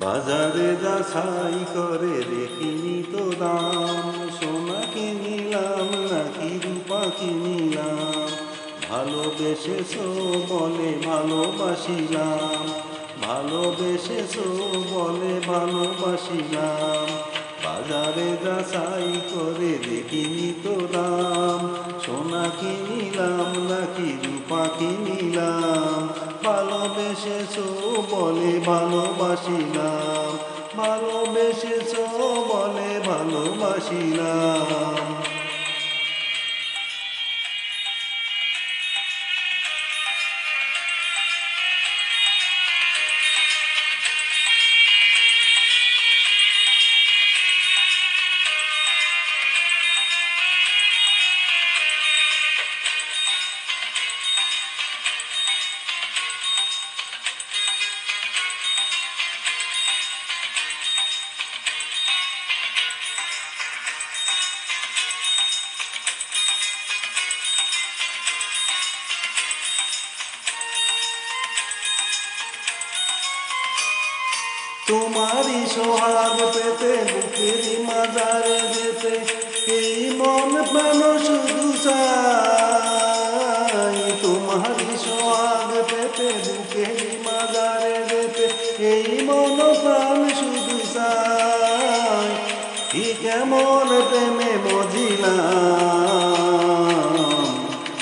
বাজারে যাচাই করে দেখিনি তো দাম, সোনা কিনিলাম নাকি রূপা কিনিলাম। ভালোবেসেছো বলে ভালোবাসিলাম, ভালোবেসেছো বলে ভালোবাসিলাম। বাজারে যাচাই করে দেখিনি তো দাম, সোনা কিনিলাম নাকি রূপা কিনিলাম। ভালোবেসেছো বলে ভালোবাসিলাম, ভালোবেসেছো বলে ভালোবাসিলাম। তোমারই সোহাগ পেতে বুকেরই মাজারে যেতে, এই মন প্রাণ শুধু চাই। তোমারই সোহাগ পেতে বুকেরই মাজারে যেতে, এই মন প্রাণ শুধু চাই। কি কেমন প্রেমে মজিলাম,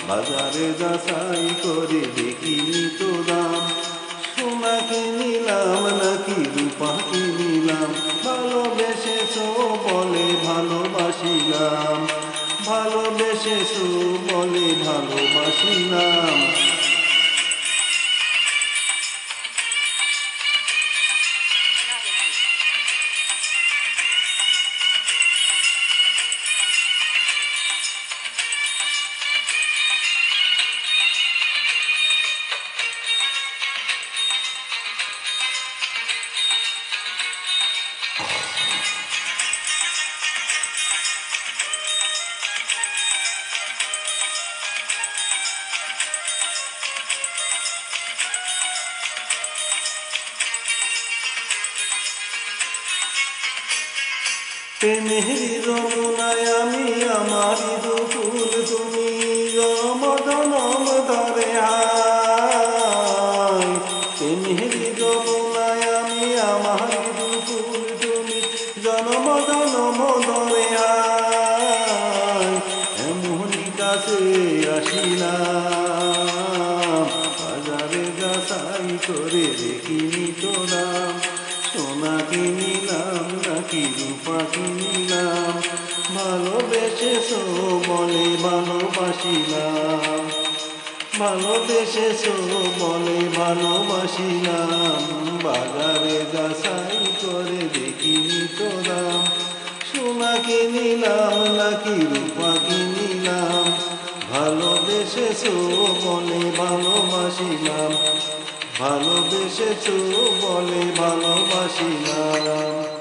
বাজারে যাচাই করে দেখিনি তো দাম। সোনা কিনিলাম নাকি রূপা কিনিলাম। ভালোবেসেছো বলে ভালোবাসিলাম, ভালোবেসেছো বলে ভালোবাসিলাম। প্রেমের যমুনায় আমি আমারই দুকুল, তুমি জনম ধরে হায়। প্রেমের যমুনায় আমি আমারই দুকুল, তুমি জনম ধরে হায়। এমনই কাছে আসিলাম, বাজারে যাচাই করে দেখিনি তো দাম। সোনা কিনিলাম নাকি রূপা কিনিলাম। ভালোবেসেছো বলে ভালোবাসিলাম, ভালোবেসেছো বলে ভালোবাসিলাম। বাজারে যাচাই করে দেখিনি তো দাম, সোনা কিনিলাম নাকি রূপা কিনিলাম। ভালোবেসেছো বলে ভালোবাসিলাম, ভালোবেসেছো বলে ভালোবাসিলাম।